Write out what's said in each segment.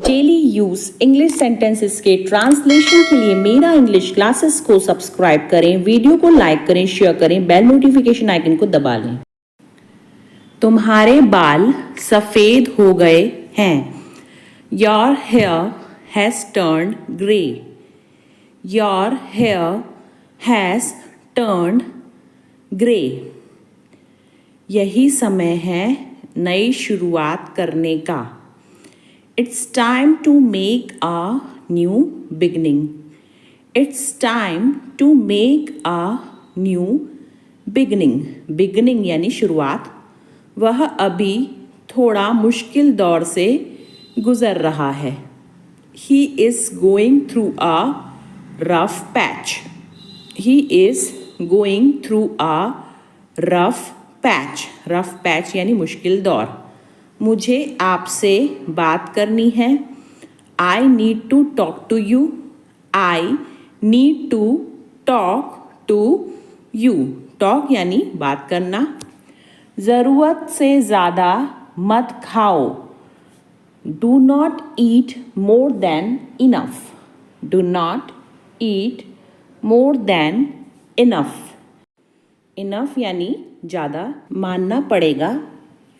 Daily use English sentences के translation के लिए मेरा इंग्लिश क्लासेस को सब्सक्राइब करें, वीडियो को लाइक करें, शेयर करें, बेल नोटिफिकेशन आइकन को दबा लें। तुम्हारे बाल सफेद हो गए हैं। Your hair has turned grey. Your hair has turned grey. यही समय है नई शुरुआत करने का। It's time to make a new beginning. It's time to make a new beginning. Beginning यानी शुरुआत। वह अभी थोड़ा मुश्किल दौर से गुजर रहा है। He is going through a rough patch. He is going through a rough patch. Rough patch यानी मुश्किल दौर। मुझे आपसे बात करनी है। I need to talk to you. I need to talk to you. Talk यानी बात करना। ज़रूरत से ज़्यादा मत खाओ। Do not eat more than enough. Do not eat more than enough. Enough यानी ज़्यादा। मानना पड़ेगा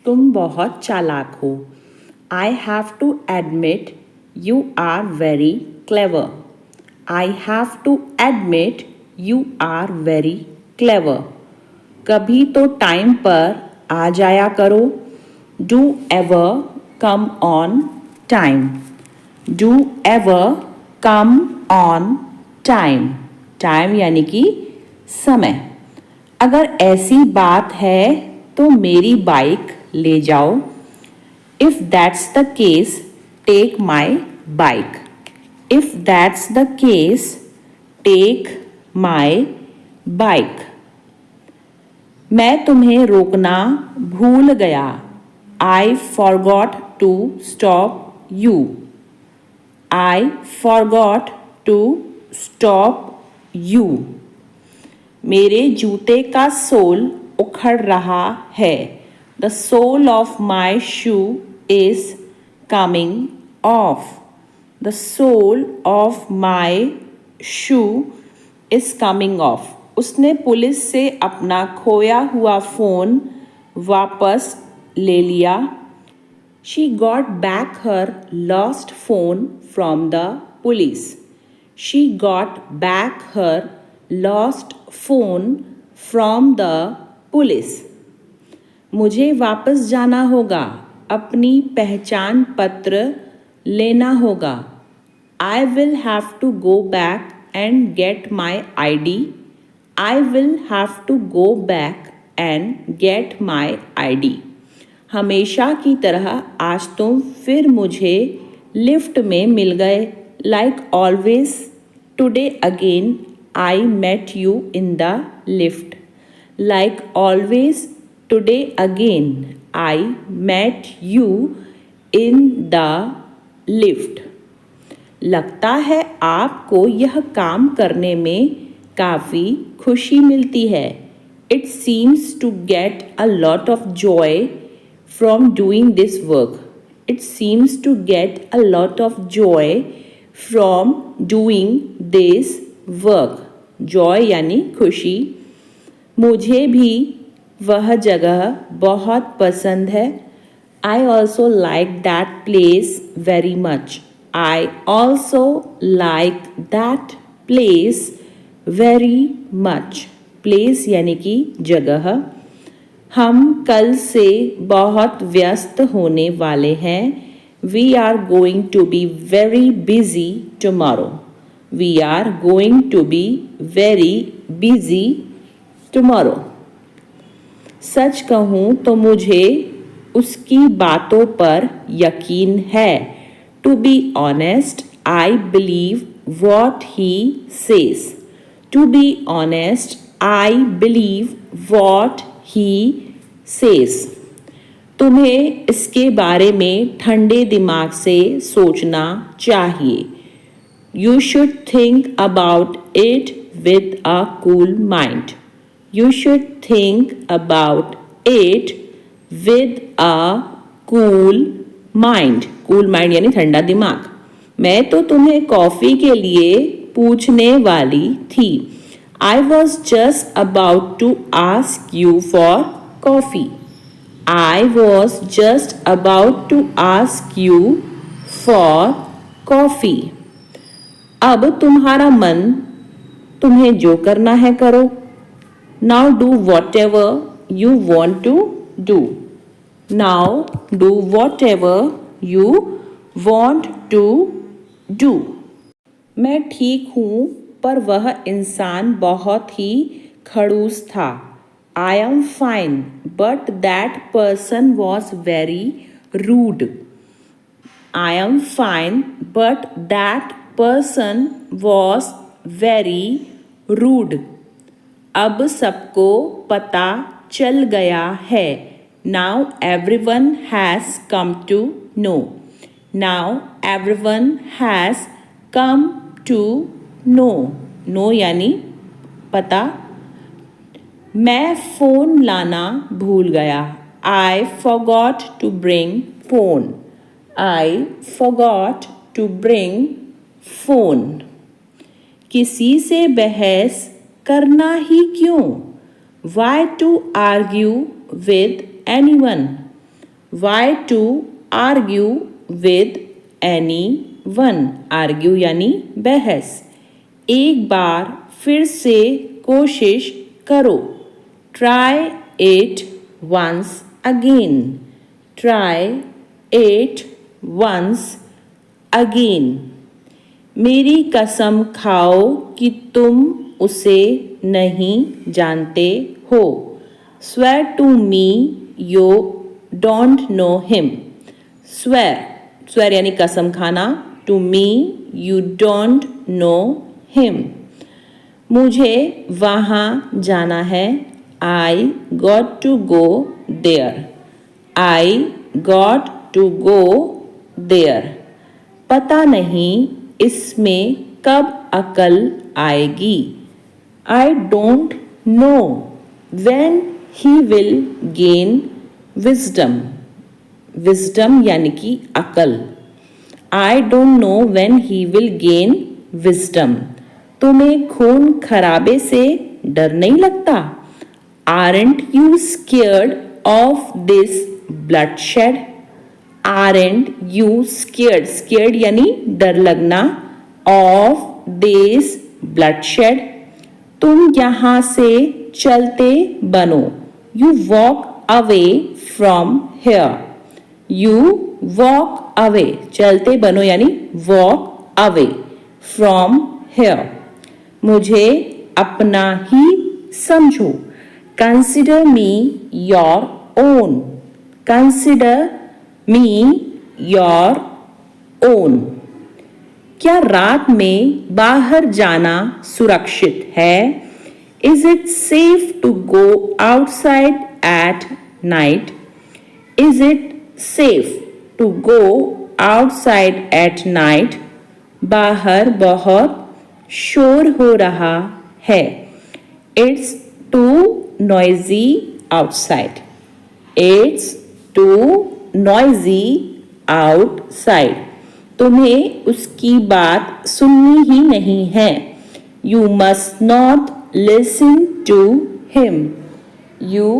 तुम बहुत चालाक हो। I have to admit you are very clever. I have to admit you are very clever. कभी तो टाइम पर आ जाया करो। Do ever come on time. Do ever come on time. Time यानी कि समय। अगर ऐसी बात है तो मेरी बाइक ले जाओ। If that's the case, take my bike. If that's the case, take my bike. मैं तुम्हें रोकना भूल गया। I forgot to stop you. I forgot to stop you. मेरे जूते का सोल उखड़ रहा है। The sole of my shoe is coming off. The sole of my shoe is coming off. उसने पुलिस से अपना खोया हुआ फ़ोन वापस ले लिया। She got back her lost phone from the police. She got back her lost phone from the police. मुझे वापस जाना होगा। अपनी पहचान पत्र लेना होगा। I will have to go back and get my ID. I will have to go back and get my ID. हमेशा की तरह आज तुम फिर मुझे लिफ्ट में मिल गए। Like always, today again I met you in the lift. Like always, today again I met you in the lift. लगता है आपको यह काम करने में काफ़ी खुशी मिलती है। It seems to get a lot of joy from doing this work. It seems to get a lot of joy from doing this work. Joy यानी खुशी। मुझे भी वह जगह बहुत पसंद है। I also like that place very much. I also like that place very much. Place यानी कि जगह। हम कल से बहुत व्यस्त होने वाले हैं। We are going to be very busy tomorrow. We are going to be very busy tomorrow. सच कहूँ तो मुझे उसकी बातों पर यकीन है। To be honest, I believe what he says. To be honest, I believe what he says. तुम्हें इसके बारे में ठंडे दिमाग से सोचना चाहिए। You should think about it with a cool mind. You should think about it with a cool mind. Cool mind यानी ठंडा दिमाग। मैं तो तुम्हें कॉफी के लिए पूछने वाली थी। I was just about to ask you for coffee. I was just about to ask you for coffee. अब तुम्हारा मन, तुम्हें जो करना है करो। Now do whatever you want to do. Now do whatever you want to do. मैं ठीक हूँ, पर वह इंसान बहुत ही खड़ूस था। I am fine, but that person was very rude. I am fine, but that person was very rude. अब सबको पता चल गया है। Now everyone has come to know. Now everyone has come to know. Know यानी पता। मैं phone लाना भूल गया। I forgot to bring phone. I forgot to bring phone. किसी से बहस करना ही क्यों? Why to argue with anyone? Why to argue with anyone? Argue यानी बहस। एक बार फिर से कोशिश करो। Try it once again. Try it once again. मेरी कसम खाओ कि तुम उसे नहीं जानते हो। Swear to me you don't know him. Swear, swear यानी कसम खाना। To me you don't know him. मुझे वहाँ जाना है। I got to go there. I got to go there. पता नहीं इसमें कब अकल आएगी। I don't know when he will gain wisdom. Wisdom यानी कि अकल। I don't know when he will gain wisdom. तुम्हें खून खराबे से डर नहीं लगता? Aren't you scared of this bloodshed? Aren't you scared? Scared यानी डर लगना। Of this bloodshed? तुम यहाँ से चलते बनो। You walk away from here. You walk away. चलते बनो यानी walk away from here. मुझे अपना ही समझो। Consider me your own. Consider me your own. क्या रात में बाहर जाना सुरक्षित है? Is it safe to go outside at night? Is it safe to go outside at night? बाहर बहुत शोर हो रहा है। It's too noisy outside. It's too noisy outside. तुम्हें उसकी बात सुननी ही नहीं है। You must not listen to him. You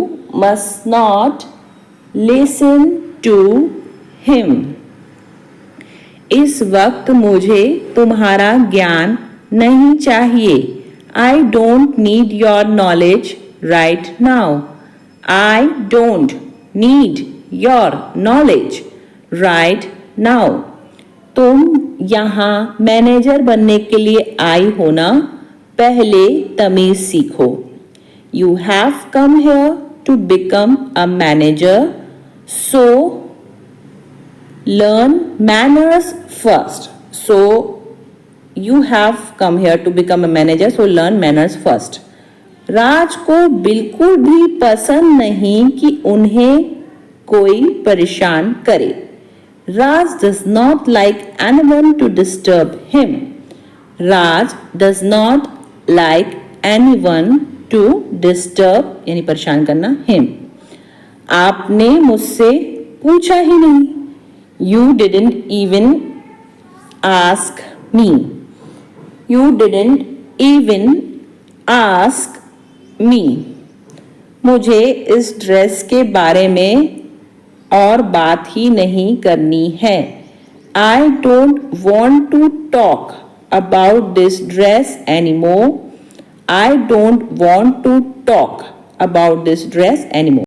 must not listen to him. इस वक्त मुझे तुम्हारा ज्ञान नहीं चाहिए। I don't need your knowledge right now. I don't need your knowledge right now. तुम यहाँ मैनेजर बनने के लिए आई हो ना? पहले तमीज सीखो। You have come here to become a manager, so learn manners first. So you have come here to become a manager, so learn manners first. राज को बिल्कुल भी पसंद नहीं कि उन्हें कोई परेशान करे। Raj does not like anyone to disturb him. Raj does not like anyone to disturb यानी परेशान करना him. आपने मुझसे पूछा ही नहीं। You didn't even ask me. You didn't even ask me. मुझे इस ड्रेस के बारे में और बात ही नहीं करनी है. I don't want to talk about this dress anymore. I don't want to talk about this dress anymore.